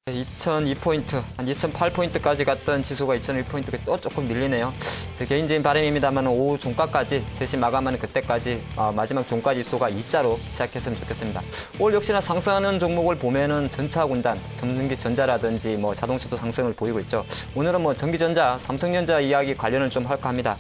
2002포인트, 한 2008포인트까지 갔던 지수가 2001포인트가 또 조금 밀리네요. 제 개인적인 바람입니다만 오후 종가까지, 세시 마감하는 그때까지 마지막 종가 지수가 2자로 시작했으면 좋겠습니다. 올 역시나 상승하는 종목을 보면은 전차군단, 전기전자라든지 뭐 자동차도 상승을 보이고 있죠. 오늘은 뭐 전기전자, 삼성전자 이야기 관련을 좀 할까 합니다.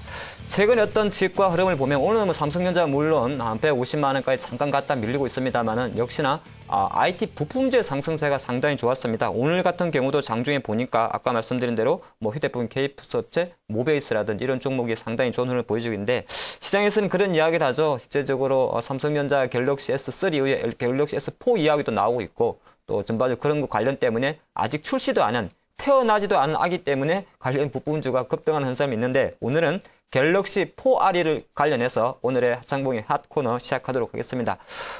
최근에 어떤 주식과 흐름을 보면 오늘은 뭐 삼성전자 물론 한 150만 원까지 잠깐 갔다 밀리고 있습니다만은 역시나 IT 부품재 상승세가 상당히 좋았습니다. 오늘 같은 경우도 장중에 보니까 아까 말씀드린 대로 뭐 휴대폰 케이스 업체, 모베이스라든지 이런 종목이 상당히 좋은 흐름을 보여주고 있는데 시장에서는 그런 이야기를 하죠. 실제적으로 삼성전자 갤럭시 S3 이후에 갤럭시 S4 이야기도 나오고 있고 또 전반적으로 그런 거 관련 때문에 아직 출시도 안 한 태어나지도 않은 아기 때문에 관련 부품주가 급등하는 현상이 있는데 오늘은 갤럭시 4R을 관련해서 오늘의 하창봉의 핫코너 시작하도록 하겠습니다.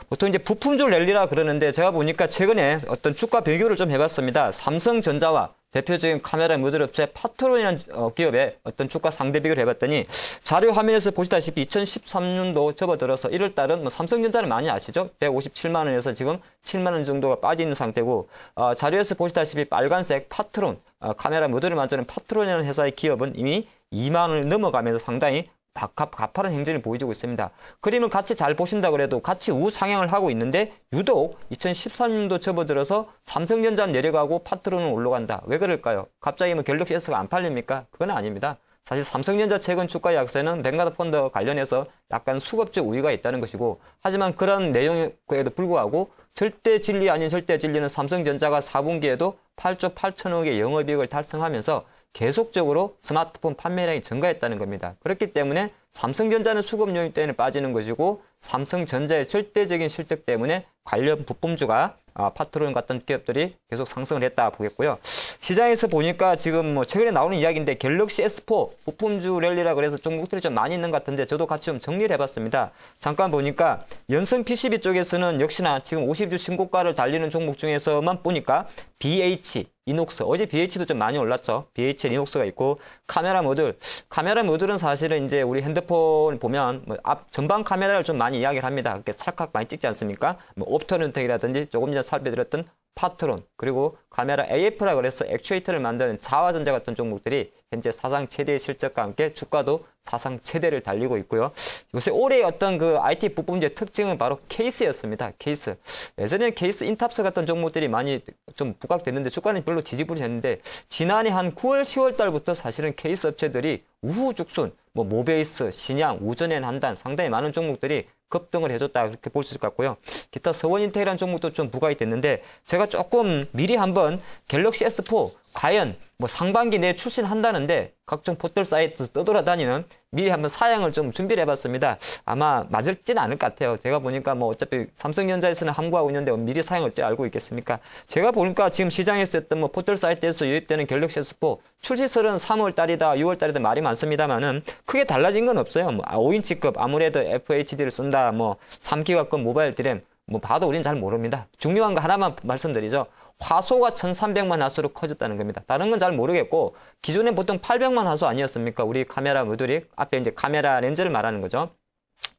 보통 이제 부품주 랠리라 그러는데 제가 보니까 최근에 어떤 주가 비교를 좀 해봤습니다. 삼성전자와 대표적인 카메라 모듈 업체 파트론이라는 기업의 어떤 주가 상대 비교를 해봤더니 자료 화면에서 보시다시피 2013년도 접어들어서 1월달은 뭐 삼성전자는 많이 아시죠? 157만 원에서 지금 7만 원 정도가 빠져 있는 상태고 자료에서 보시다시피 빨간색 파트론 카메라 모듈을 만드는 파트론이라는 회사의 기업은 이미 2만 원을 넘어가면서 상당히 가파른 행진을 보여주고 있습니다. 그림을 같이 잘 보신다 그래도 같이 우상향을 하고 있는데 유독 2013년도 접어들어서 삼성전자는 내려가고 파트론은 올라간다. 왜 그럴까요? 갑자기 뭐 갤럭시 S가 안 팔립니까? 그건 아닙니다. 사실 삼성전자 최근 주가 약세는 뱅가드 펀드 관련해서 약간 수급적 우위가 있다는 것이고 하지만 그런 내용에도 불구하고 절대 진리 아닌 절대 진리는 삼성전자가 4분기에도 8조 8천억의 영업이익을 달성하면서 계속적으로 스마트폰 판매량이 증가했다는 겁니다. 그렇기 때문에 삼성전자는 수급 요인 때문에 빠지는 것이고 삼성전자의 절대적인 실적 때문에 관련 부품주가 파트론 같은 기업들이 계속 상승을 했다 보겠고요. 시장에서 보니까 지금 뭐 최근에 나오는 이야기인데 갤럭시 S4 부품주 랠리라 그래서 종목들이 좀 많이 있는 것 같은데 저도 같이 좀 정리를 해봤습니다. 잠깐 보니까 연성 PCB 쪽에서는 역시나 지금 50주 신고가를 달리는 종목 중에서만 보니까 BH, 이녹스, 어제 BH도 좀 많이 올랐죠. BH, 이녹스가 있고 카메라 모듈은 사실은 이제 우리 핸드폰 보면 뭐 전방 카메라를 좀 많이 이야기를 합니다. 그렇게 찰칵 많이 찍지 않습니까? 뭐 옵토렌텍이라든지 조금 전에 살펴드렸던 파트론 그리고 카메라 AF라 그래서 액추에이터를 만드는 자화전자 같은 종목들이 현재 사상 최대의 실적과 함께 주가도 사상 최대를 달리고 있고요. 요새 올해의 어떤 그 IT 부품의 특징은 바로 케이스였습니다. 케이스. 예전에는 케이스 인탑스 같은 종목들이 많이 좀 부각됐는데 주가는 별로 지지부진했는데 지난해 한 9월, 10월 달부터 사실은 케이스 업체들이 우후죽순 뭐 모베이스, 신양, 우전엔 한단 상당히 많은 종목들이 급등을 해줬다 그렇게 볼 수 있을 것 같고요. 기타 서원인텍이라는 종목도 좀 부각이 됐는데 제가 조금 미리 한번 갤럭시 S4 과연 뭐 상반기 내에 출시한다는데 각종 포털 사이트에서 떠돌아다니는 미리 한번 사양을 좀 준비를 해봤습니다. 아마 맞을지는 않을 것 같아요. 제가 보니까 뭐 어차피 삼성전자에서는 함구하고 있는데 미리 사양을 어찌 알고 있겠습니까? 제가 보니까 지금 시장에서 했던 뭐 포털 사이트에서 유입되는 갤럭시 S4 출시설은 3월 달이다, 6월 달이다 말이 많습니다만은 크게 달라진 건 없어요. 뭐 5인치급 아무래도 FHD를 쓴다, 뭐 3기가급 모바일 드램 뭐 봐도 우리는 잘 모릅니다. 중요한 거 하나만 말씀드리죠. 화소가 1300만 화소로 커졌다는 겁니다. 다른 건 잘 모르겠고 기존에 보통 800만 화소 아니었습니까? 우리 카메라 모듈이 앞에 이제 카메라 렌즈를 말하는 거죠.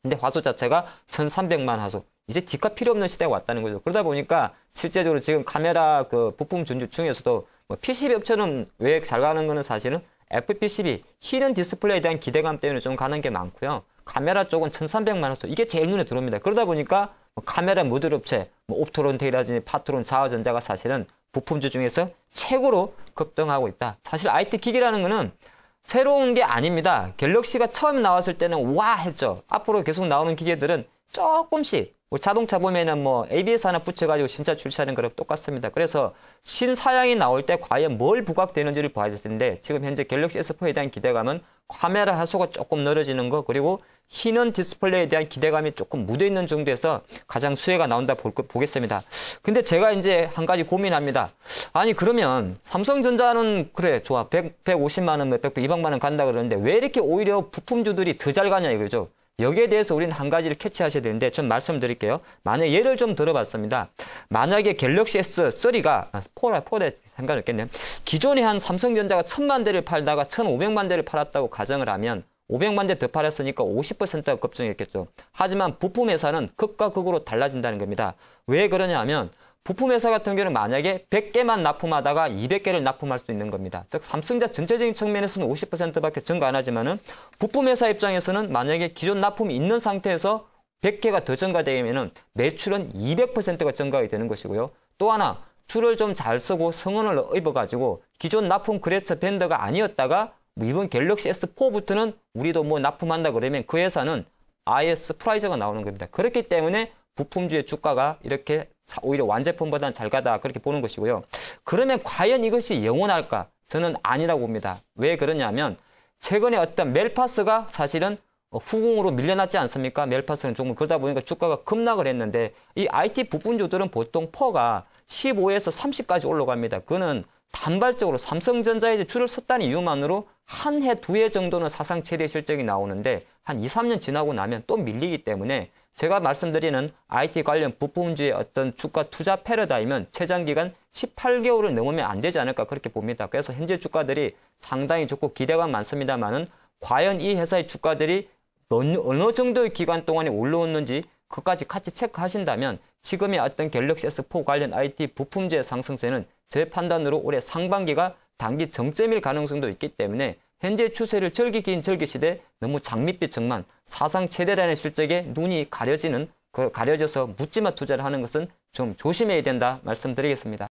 근데 화소 자체가 1300만 화소. 이제 D가 필요 없는 시대가 왔다는 거죠. 그러다 보니까 실제적으로 지금 카메라 그 부품 준주 중에서도 뭐 PCB 업체는 왜 잘 가는 거는 사실은 FPCB, 히든 디스플레이에 대한 기대감 때문에 좀 가는 게 많고요. 카메라 쪽은 1300만 화소. 이게 제일 눈에 들어옵니다. 그러다 보니까 카메라 모듈 업체, 뭐 옵토론텍이라든지 파트론, 자화전자가 사실은 부품주 중에서 최고로 급등하고 있다. 사실 IT 기기라는 거는 새로운 게 아닙니다. 갤럭시가 처음 나왔을 때는 와 했죠. 앞으로 계속 나오는 기계들은 조금씩 자동차 보면은 뭐 ABS 하나 붙여가지고 신차 출시하는 거랑 똑같습니다. 그래서 신사양이 나올 때 과연 뭘 부각되는지를 봐야 될 텐데 지금 현재 갤럭시 S4에 대한 기대감은 카메라 화소가 조금 늘어지는 거 그리고 희는 디스플레이에 대한 기대감이 조금 묻어있는 정도에서 가장 수혜가 나온다 보겠습니다. 근데 제가 이제 한 가지 고민합니다. 아니 그러면 삼성전자는 그래 좋아 150만 원, 200만 원 간다 그러는데 왜 이렇게 오히려 부품주들이 더 잘 가냐 이거죠. 여기에 대해서 우리는 한 가지를 캐치하셔야 되는데 좀 말씀드릴게요. 만약 예를 좀 들어봤습니다. 만약에 갤럭시 S3가 4대 상관없겠네요. 기존에 한 삼성전자가 1000만 대를 팔다가 1500만 대를 팔았다고 가정을 하면 500만 대 더 팔았으니까 50%가 급증했겠죠. 하지만 부품 회사는 극과 극으로 달라진다는 겁니다. 왜 그러냐 하면 부품 회사 같은 경우는 만약에 100개만 납품하다가 200개를 납품할 수 있는 겁니다. 즉 삼성전자 전체적인 측면에서는 50%밖에 증가 안 하지만은 부품 회사 입장에서는 만약에 기존 납품이 있는 상태에서 100개가 더 증가되면은 매출은 200%가 증가가 되는 것이고요. 또 하나 줄을 좀 잘 쓰고 성원을 입어가지고 기존 납품 거래처 벤더가 아니었다가 이번 갤럭시 S4부터는 우리도 뭐 납품한다 그러면 그 회사는 아예 서프라이즈가 나오는 겁니다. 그렇기 때문에 부품주의 주가가 이렇게 오히려 완제품보다는 잘 가다 그렇게 보는 것이고요. 그러면 과연 이것이 영원할까? 저는 아니라고 봅니다. 왜 그러냐면 최근에 어떤 멜파스가 사실은 후공으로 밀려났지 않습니까? 멜파스는 조금 그러다 보니까 주가가 급락을 했는데 이 IT 부품주들은 보통 퍼가 15에서 30까지 올라갑니다. 그거는 단발적으로 삼성전자에 줄을 섰다는 이유만으로 한 해, 두 해 정도는 사상 최대 실적이 나오는데 한 2, 3년 지나고 나면 또 밀리기 때문에 제가 말씀드리는 IT 관련 부품주의 어떤 주가 투자 패러다임은 최장기간 18개월을 넘으면 안 되지 않을까 그렇게 봅니다. 그래서 현재 주가들이 상당히 좋고 기대가 많습니다만은 과연 이 회사의 주가들이 어느 정도의 기간 동안에 올라오는지 그까지 같이 체크하신다면 지금의 어떤 갤럭시 S4 관련 IT 부품주의 상승세는 제 판단으로 올해 상반기가 단기 정점일 가능성도 있기 때문에 현재 추세를 즐기긴 즐기시되 너무 장밋빛 증만 사상 최대라는 실적에 눈이 가려져서 묻지마 투자를 하는 것은 좀 조심해야 된다 말씀드리겠습니다.